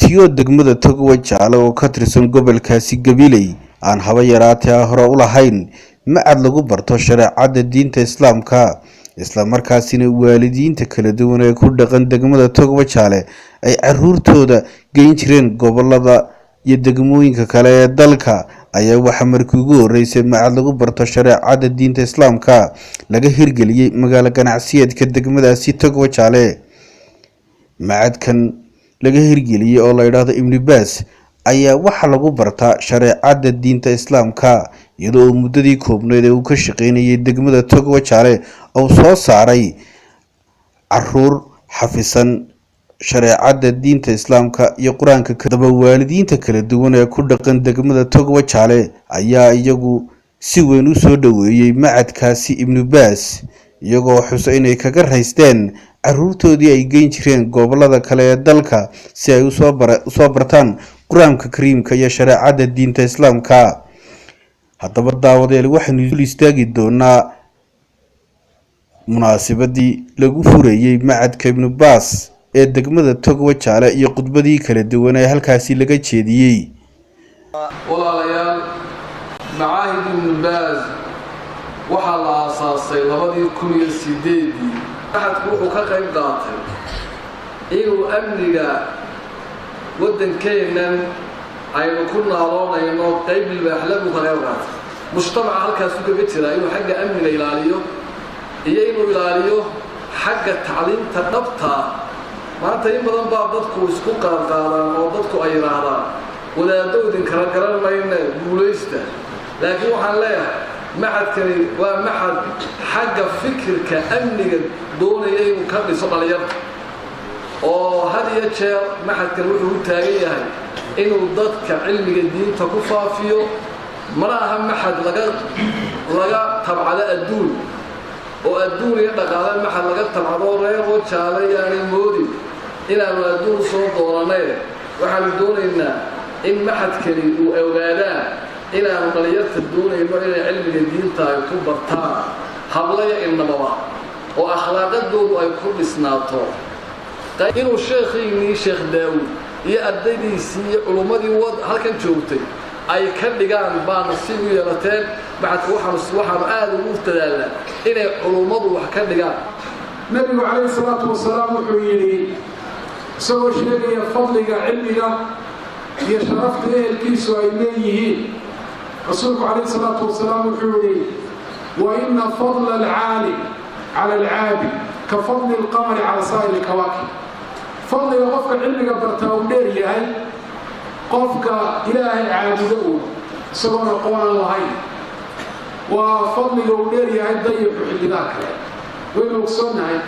dugsiyo degmada Togwa Jaale oo ka tirsan gobolkaasi Gabiley aan haba yaraatee hore u lahayn macad lagu barto shareecada diinta Islaamka isla markaasina waalidiinta kala duwan ee ku dhaqan degmada Togwa Jaale ay caruurtooda geyn jireen gobolada iyo degmooyinka kale ee dalka ayaa waxa markii ugu horeysay macad lagu barto shareecada diinta Islaamka laga hirgeliyay magaalo ganacsiyeedka degmadaasi Togwa Jaale macadkan laga hirgeliyay oo la yiraahdo Ibn Baas ayaa waxa lagu bartaa shareecada diinta Islaamka iyadoo muddadii koobneed ee uu ka shaqeynayay degmada Togwa Jaale oo soo saaray caruur xafisan shareecada diinta Islaamka iyo Quraanka kadaba waalidiinta kala duwan ee ku dhaqan degmada Togwa Jaale ayaa iyagu si weyn u soo dhaweeyay macadkaasi Ibn Baas iyagoo xusay inay kaga raysteen caruurtoodii ay geyn jireen gobolada kale ee dalka si ay u soo bartaan Quraanka Kariimka iyo shareecada diinta Islaamka haddaba daawadeel waxaanu u istaagi doonaa munaasabadii lagu furayay macadka Ibn Baas ee degmada Togwa Jaale iyo khudbadii kala duwan ee halkaasi laga jeediyay walaalayaal macaahid Ibn Baas waxa la aasaasay 2008 waxaad ku ka qayb qaatay inuu amniga waddankeenan aynu ku noolaanayno qayb libaaxlagu ka qayb qaatay mujtamaca halkaas u kaga jira inuu xagga amniga ilaaliyo iyo inuu ilaaliyo xagga tacliinta dhabta maanta in badan baa dadku isku qaadqaadaan oo dadku ay yiraahdaan wadaadooyin kala garan mayna guuleysta laakiin waxaan leeyahay macadkani waa macad xagga fikirka amniga doonaya inuu ka dhiso dhalinyarta oo had iyo jeer macadkan wuxuu u taagan yahay inuu dadka cilmiga diinta ku faafiyo mana aha macad laga tabcado adduun oo adduun iyo dhaqaale macad laga tabcado reer oo Jaale yaani moodi inaanu adduun soo doonanay waxaanu doonaynaa in macadkani uu ogaadaan inaanu dhalinyarta doonayno inay cilmiga diinta ay ku bartaan hablaya innaba oo akhlaaqadoodu ay ku dhisnaato inuu sheekhiini Sheekh Daawud iyo ardaydiisii iyo culumadii halkan joogtay ay ka dhigaan baan si u yeelateen macadku waxaan aad ugu tadaalaa inay culumadu wax ka dhigaan nabigu calayhi salaatu wasalaam wuxuu yiri soo sheegaya fadliga cilmiga iyo sharafta ehelkiisu ay leeyihiin rasuulku calayhi salaatu wasalaam wuxuu yiri wa inna fadla al-'alim 'ala al-'abid ka fadli al-qamari 'ala sa'ir al-kawakib fadliga qofka cilmiga bartaa uu dheer yahay qofka ilaahay caabudo isagoo aqoon lahayn waa fadliga uu dheer yahay dayaxu xilliga kale waynu ogsoonahay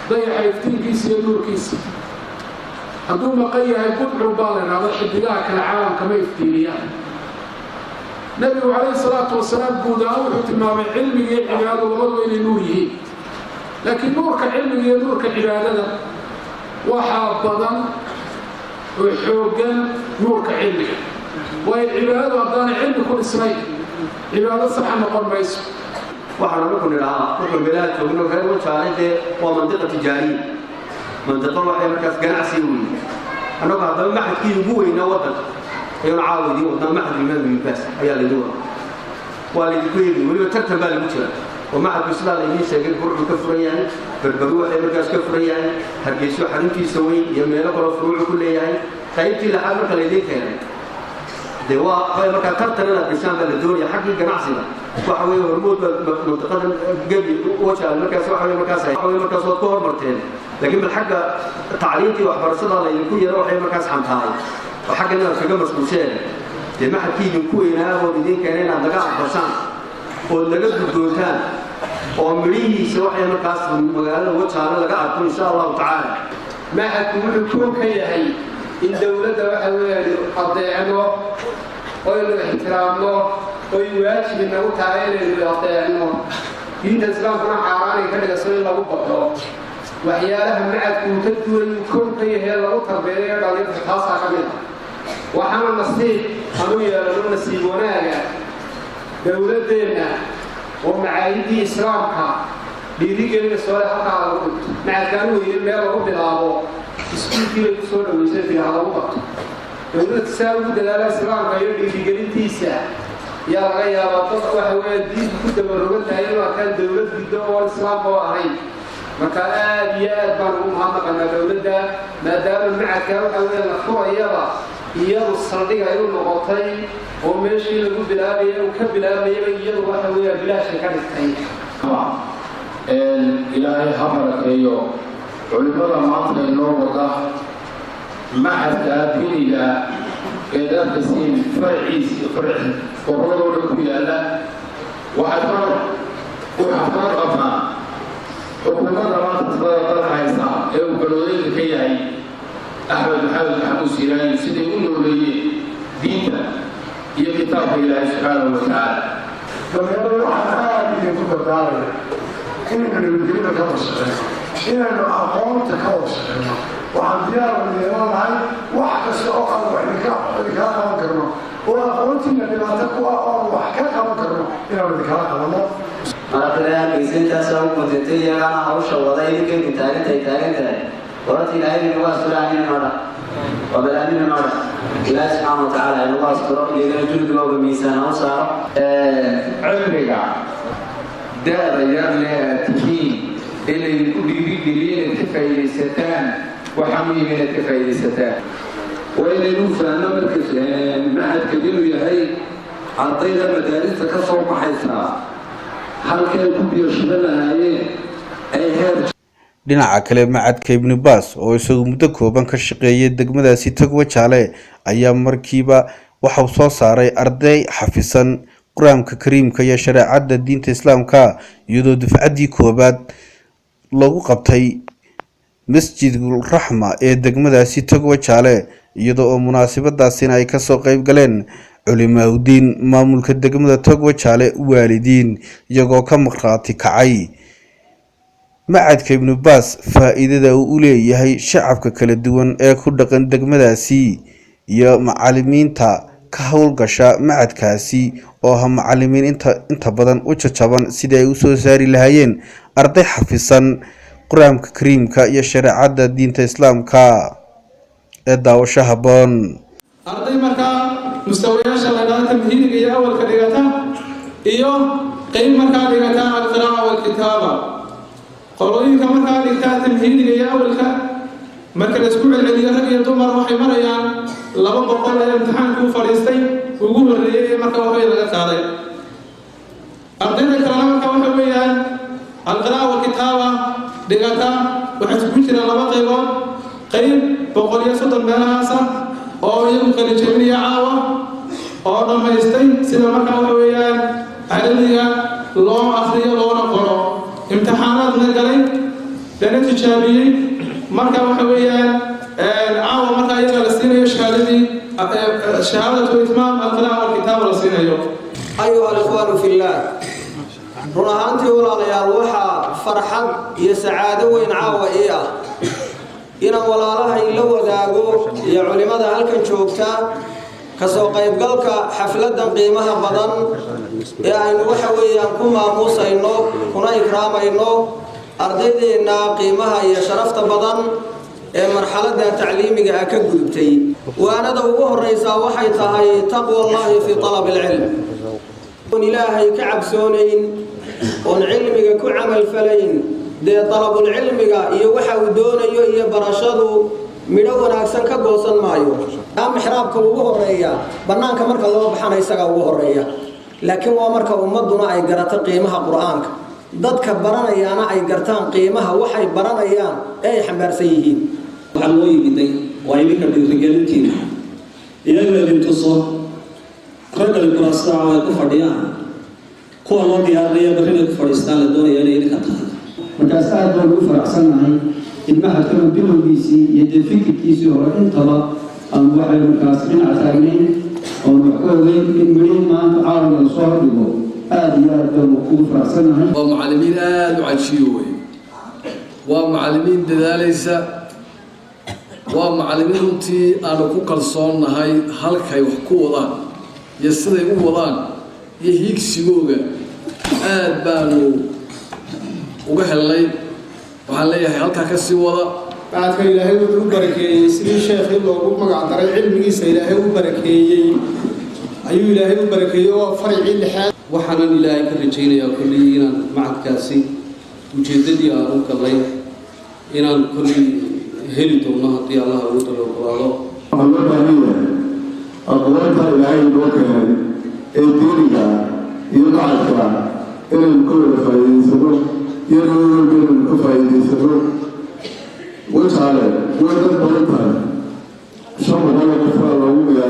dayaxa iftiinkiisa iyo nuurkiisa hadduu maqan yahay budcu baalanaada xilliga kale caalamka ma iftiiniyaan nabigu calayhi salaatu wasalaam guud ahaan wuxuu tilmaamay cilmiga iyo cibaadadu labadaba inay nuur yihiin laakiin nuurka cilmiga iyo nuurka cibaadada waxaa badan oo xoogan nuurka cilmiga way cibaadadu haddaanay cilmi ku dhisnayn cibaado saxa noqon mayso waxaan ugu nirahaa wuxuu bilaad joogno reer Jaale waa mantiqa tijaariya mantiqa waxay markaas ganacsi weyn annagu haddaba maxadkii ugu weynaa waddanka ayuu caawidii waddan maxad Ibn Baas ayaa la duwa waa la diiday waliba tartan baa lagu jira ومعهد الإسلام اللي شغال فروع كفريان بالبروح مركز كفريان هرجيسو حرمتي سوي يميل قرا فروع كلها قيمتي لحالك اللي كان دواء هاي مركز ترتنا بشان الدنيا حق الجناعسنا وحوي ورمود منطقه قبل وجه المركز وحوي مركز وطور مرتين لكن بالحق تعليمتي وحرصتها اللي يكون يروح مركز حمتاي وحقنا في جمع مسؤولين المعهد كي يكون هنا ودين كان عندنا برسان ولقد دوتان ومريه سواء مركز مقالة وجهنا لقى إن شاء الله تعالى معكم الكون كيهي إن دولة وحوالي أضيعنه ويلو احترامه ويواجب إنه تعالى أضيعنه إن الإسلام كنا حراني كان يصير له بطل وحيالها معكم تدول الكون كيهي الله تربية قال خاصة كاملة وحنا نصيب أنويا لنا نصيب وناجا دولتنا ومعاهدي إسلامها بيريجي السؤال حتى مع كانوا يميلوا بالعبو iskuulkii ay ku soo dhaweysay fiiha lagu qabto dowladda saa ugu dadaala islaamka iyo dhiirigelintiisa yaa laga yaabaa dad waxa weeye diinta ku dabarogan tahay inuu arkaan dowlad guddo oo islaamka oo ahayn marka aad iyo aad baan ugu mahadnaqanaa dowladda maadaama macadka waxa weeye la furayaba iyadu saldhiga ay u noqotay oo meeshii lagu bilaabaya uu ka bilaabayaba iyadu waxa weeye bilaasha ka dhigtay ilaahay ha barakeeyo culimada maanta inoo wada macadka diniga ee darkasiin farciisi qoradooda ku yaala waxaa qabnaa xukuumadda maanta dalka haysa ee uu galoodeynka ka yahay axmed maxamed maxamuud siiraayi siday u nooleeyeen diinta iyo kitaabka ilaahay subxaanahu watacaala dameero waxaan aad idinku dardaaraya inaynu nabadgelyada ka washaqeyno inaynu aqoonta ka washaqeyno waxaan diyaar yeelanahay wax kasta oo aan wax idinkala qaban karno oo aqoontiina dhibaato ku ah oo wax ka qaban karno inaanu idinkala qabanno markaysintaasa u mudatay iyagana hawsha wada idinkaydu taagantahay wararta ilaahayna nagu asturaanina noo dha waa balaanina noo dha ilaahi subxaana watacaala nagu asturo iyagana juldigooga miisaan ha u saaro cilmiga da'da yar le aad tihiin inay ku dhiirigeliya inaad ka faa'iidaysataan waxaa muhiim inaad ka faa'iidaysataan waa inaynu fahno marka macadka inuu yahay ardayda madaarista ka soo baxaysaa halkay ku biyoshiba lahaayeen ay heer dhinaca kale macadka ibnu baas oo isagu muddo kooban ka shaqeeyay degmadaasi Togwa Jaale ayaa markiiba waxa uu soo saaray arday xafisan quraanka kariimka iyo shariicada diinta islaamka iyadoo dufcadii koobaad lagu qabtay masjidul rahma ee degmadaasi Togwa Jaale iyadoo munaasabadaasina ay ka soo qayb galeen culimaaddin maamulka degmada Togwa Jaale waalidiin iyagoo ka maqraati kacay macadka ibnu baas faa'iidada uu leeyahay shacabka kala duwan ee ku dhaqan degmadaasi iyo macallimiinta ka howlgasha macadkaasi oo ah macallimiin inta badan u jajaban sidii ay u soo saari lahaayeen arday xafisan quraanka kariimka iyo shariicada diinta islaamka ee daawasho haboon arday markaa mustawayaasha laga tamhiidka iyo awalka dhigata iyo qayb markaa dhigata al-qira'a wal kitaaba qolooyinka markaa dhigta tamhiidka iyo awalka marka la isku celceliyo rag iyo dumar waxay marayaan 200 ee imtixaanku fadhiistay ugu horeeyay marka waxay laga qaaday ardayda kale marka waxa weeyaan al-qira'a wal kitaaba dhigata waxa ku jira laba qaybood qayb 130 meelahaas oo iyagu kala jebinaya caawa oo dhammaystay sida markaa waxa weeyaan carabiga loo akhriyo loona qoro imtixaanaadna galay lana tijaabiyey marka waxa weeyaan caawa markaa iyaga la siinayo shahaadatu itmaam al-qira'a wal kitaaba la siinayo ayuha al-ikhwaanu fillah run ahaantii walaalayaal waxaa farxad iyo sacaado weyn caawa ii ah inaan walaalahay la wadaago iyo culimada halkan joogta ka soo qaybgalka xafladan qiimaha badan ee aynu waxa weeyaan ku maamuusayno kuna ikraamayno ardaydeena qiimaha iyo sharafta badan ee marxaladda tacliimiga ah ka gudubtay waanada ugu horeysa waxay tahay taqwallahi fi talab al-ilm ilaahay ka cabsoonayn oo cilmiga ku amal falayn de talabul cilmiga iyo waxa uu doonayo iyo barashadu midho wanaagsan ka goosan maayo mixraabka ugu horeeya banaanka marka loo baxana isaga ugu horeeya laakiin waa marka ummaduna ay garato qiimaha quraanka dadka baranayana ay gartaan qiimaha waxay baranayaan ay xambaarsan yihiin waxa loo yimiday waa idinka dhiirigelintiina iyaga intuso ragga kuraasta ay ku fadhiyaan kuwa loo diyaarinayo barnaamij ku fadhiistaan la doonayo inay idinka tahay markaas aad baan ugu faraxsanahay ilmaha kala bilowgiisii iyo fikirkiisii hore intaba aan waxay markaas dhinac taagnayn oo wax ka ogeyn in midhiin maanta caalamka soo hordhigo aad iyo aad baan ugu faraxsanahay waa macallimiin aad u cajiyo wey waa macallimiin dadaalaysa waa macallimiin runtii aanu ku kalsoonnahay halkay wax ku wadaan iyo siday u wadaan iyo hiigsigooga aad baanu uga helnay waxaan leeyahay halkaa ka sii wada بعد كي إلهي وبركي سيدي الشيخ الله ومقع طريق علمي إلهي وبركي أيو إلهي وبركي وفرعي اللحاد وحنا إلهي كرجينا يا كلينا معك كاسي وجددي أروك الله إن كل هلي تونها تي الله وتعالى الله الله أقوال إلهي وبركي الدنيا ينعك إلى الكل فايزون يروي بين الكفايزون وتعالى وتبارك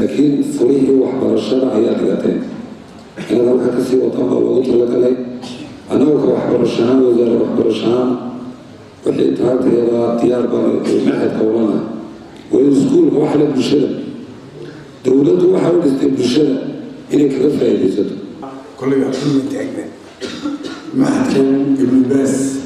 لكن فريه وحبر الشرع هي حاجتين أنا لو كتسي وطنها وقلت لك لي أنا وحبر الشام وزارة وحبر الشام وحيد هذا هذا ديار معهد كورونا ويسكون واحد بالشرع دولته واحد بالشرع إلى كيف يجلس كل يوم متعبين معهد ابن باز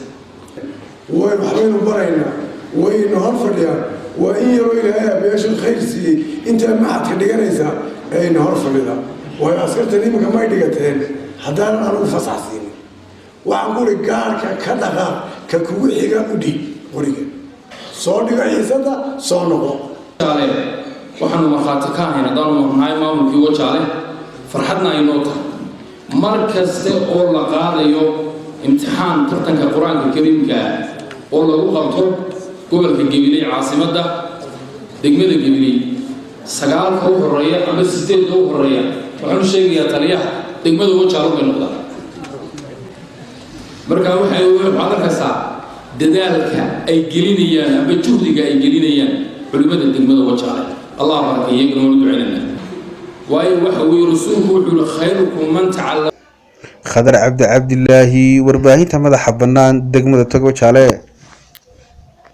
وين حبينا برينا وين هرفليا وإن يروا إلى بيش الخير سي أنت ما حد كديجانيسا أي نهار فلذا وهي أسكرت لي ما يديجتين حتى أنا أفصح سيني وأقول الجار كذا ككوي حاجة ودي وريجة صار دي عيسى ده صار نقو. عليه وحنا مخاطكان هنا دارنا هاي ما ممكن وجه عليه فرحتنا ينوطه مركز أول قاضي امتحان ترتنك القرآن الكريم كا والله وقفته قبل في الجبلي عاصمة ده دقمة الجبلي سجال هو الرياء أما ستين هو الرياء وحنا شيء يا تريح دقمة هو شارو بالنقطة مركز واحد يقول بعض الكساء دذلك أي جلينيا بتشوفك أي جلينيا علماء الدقمة هو شارو الله بارك يجنون دعينا وأي واحد يرسوه وحول خيركم من تعلم خضر عبد الله ورباهي تمد حبنان دقمة تقوى شاليه